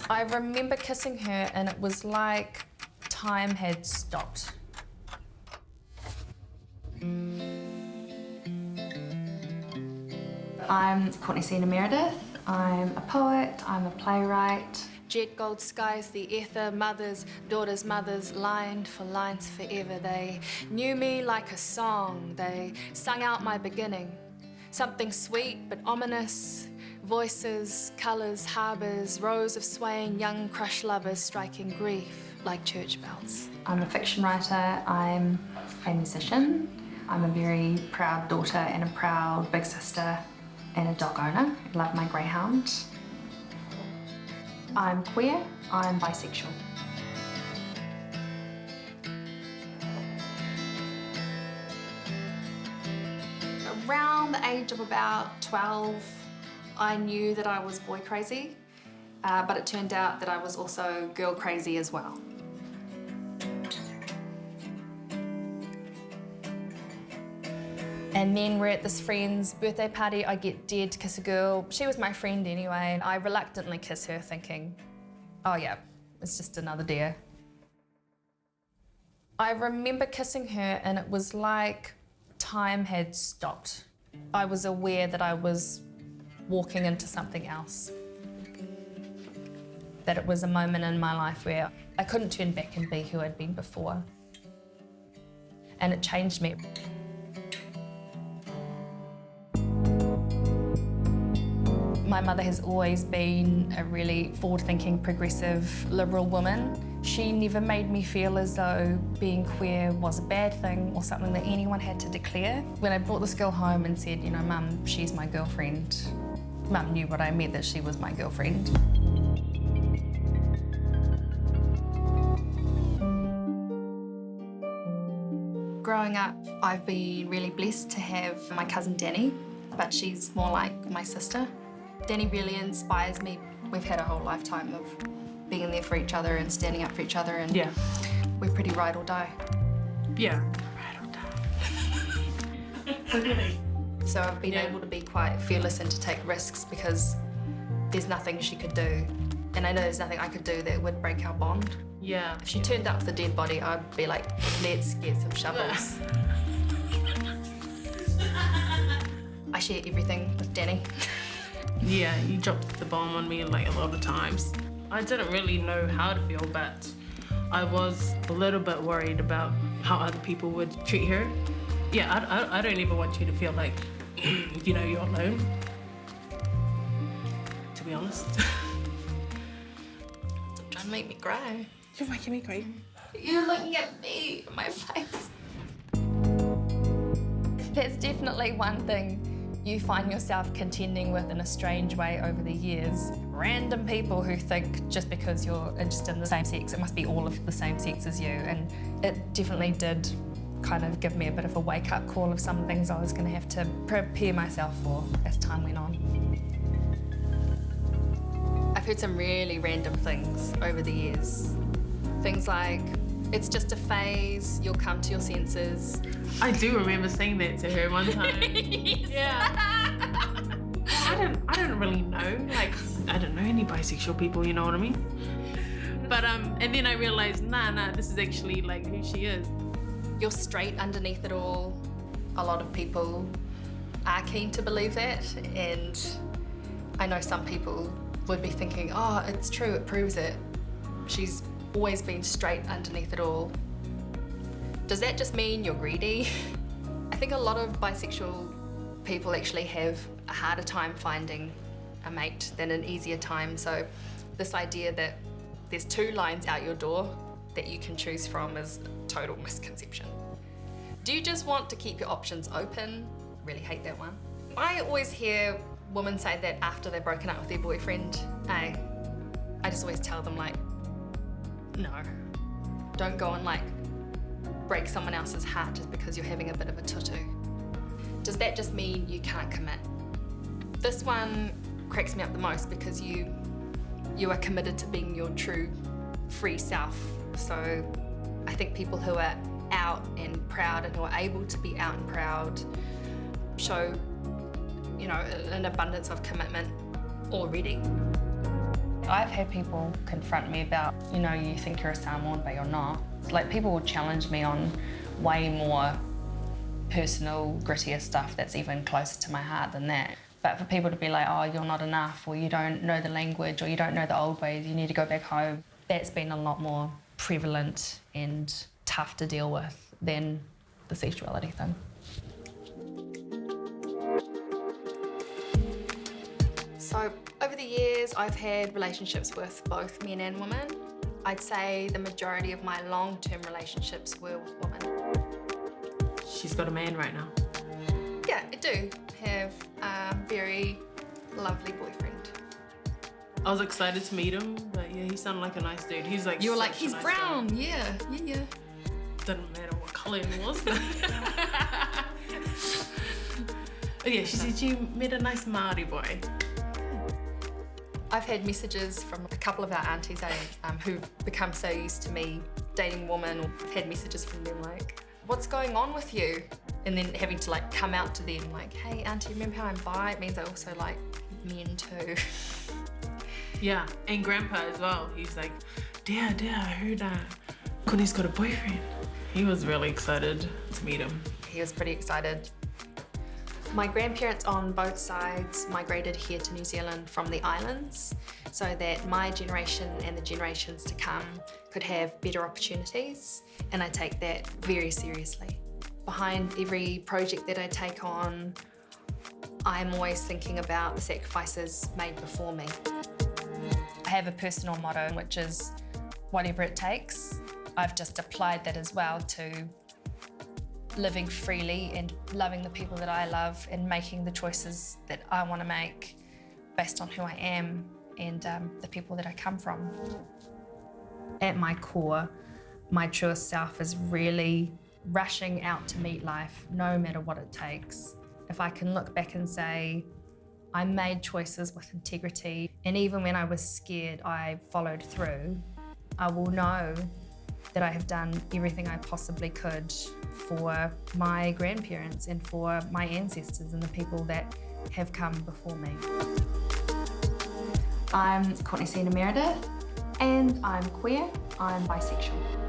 I remember kissing her and it was like time had stopped. I'm Courtney Sina Meredith. I'm a poet, I'm a playwright. Jet gold skies, the ether, mothers, daughters, mothers, lined for lines forever. They knew me like a song, they sung out my beginning. Something sweet but ominous, voices, colours, harbours, rows of swaying young crushed lovers striking grief like church bells. I'm a fiction writer, I'm a musician, I'm a very proud daughter and a proud big sister and a dog owner. I love my greyhound. I'm queer, I'm bisexual. Around the age of about 12, I knew that I was boy crazy, but it turned out that I was also girl crazy as well. And then we're at this friend's birthday party. I get dared to kiss a girl. She was my friend anyway, and I reluctantly kiss her thinking, oh yeah, it's just another dare. I remember kissing her and it was like time had stopped. I was aware that I was walking into something else. That it was a moment in my life where I couldn't turn back and be who I'd been before. And it changed me. My mother has always been a really forward-thinking, progressive, liberal woman. She never made me feel as though being queer was a bad thing or something that anyone had to declare. When I brought this girl home and said, you know, Mum, she's my girlfriend, Mum knew what I meant, that she was my girlfriend. Growing up, I've been really blessed to have my cousin Danny, but she's more like my sister. Danny really inspires me. We've had a whole lifetime of being there for each other and standing up for each other, and yeah, we're pretty ride or die. Yeah, ride or die. So I've been able to be quite fearless and to take risks because there's nothing she could do, and I know there's nothing I could do that would break our bond. Yeah. If she turned up with a dead body, I'd be like, let's get some shovels. I share everything with Danny. Yeah, you dropped the bomb on me like a lot of times. I didn't really know how to feel, but I was a little bit worried about how other people would treat her. Yeah, I don't even want you to feel like, you know, you're alone, to be honest. Stop trying to make me cry. You're making me cry. You're looking at me, my face. That's definitely one thing you find yourself contending with in a strange way over the years. Random people who think just because you're interested in the same sex, it must be all of the same sex as you. And it definitely did kind of give me a bit of a wake-up call of some things I was going to have to prepare myself for as time went on. I've heard some really random things over the years. Things like, it's just a phase, you'll come to your senses. I do remember saying that to her one time. Yes. Yeah. I don't really know. Like, I don't know any bisexual people, you know what I mean? But and then I realized, nah, this is actually like who she is. You're straight underneath it all. A lot of people are keen to believe that, and I know some people would be thinking, oh, it's true, it proves it. She's always been straight underneath it all. Does that just mean you're greedy? I think a lot of bisexual people actually have a harder time finding a mate than an easier time. So this idea that there's two lines out your door that you can choose from is a total misconception. Do you just want to keep your options open? Really hate that one. I always hear women say that after they've broken up with their boyfriend. I just always tell them, like, no, don't go and like break someone else's heart just because you're having a bit of a tutu. Does that just mean you can't commit? This one cracks me up the most because you are committed to being your true free self. So I think people who are out and proud and who are able to be out and proud show, you know, an abundance of commitment already. I've had people confront me about, you know, you think you're a Samoan, but you're not. Like, people will challenge me on way more personal, grittier stuff that's even closer to my heart than that. But for people to be like, oh, you're not enough, or you don't know the language, or you don't know the old ways, you need to go back home, that's been a lot more prevalent and tough to deal with than the sexuality thing. So over the years, I've had relationships with both men and women. I'd say the majority of my long-term relationships were with women. She's got a man right now. Yeah, I do have a very lovely boyfriend. I was excited to meet him, but yeah, he sounded like a nice dude. He's like, You were like, such a he's nice brown, guy. yeah. Doesn't matter what colour he was. But yeah, she said she met a nice Māori boy. I've had messages from a couple of our aunties who've become so used to me dating women, or I've had messages from them like, what's going on with you? And then having to like come out to them like, hey auntie, remember how I'm bi? It means I also like men too. Yeah, and grandpa as well. He's like, Dad, I heard Courtney's got a boyfriend. He was really excited to meet him. He was pretty excited. My grandparents on both sides migrated here to New Zealand from the islands so that my generation and the generations to come could have better opportunities, and I take that very seriously. Behind every project that I take on, I'm always thinking about the sacrifices made before me. I have a personal motto, which is whatever it takes. I've just applied that as well to living freely and loving the people that I love and making the choices that I want to make based on who I am and the people that I come from. At my core, my truest self is really rushing out to meet life, no matter what it takes. If I can look back and say, I made choices with integrity, and even when I was scared, I followed through, I will know that I have done everything I possibly could for my grandparents and for my ancestors and the people that have come before me. I'm Courtney Sina Meredith, and I'm queer, I'm bisexual.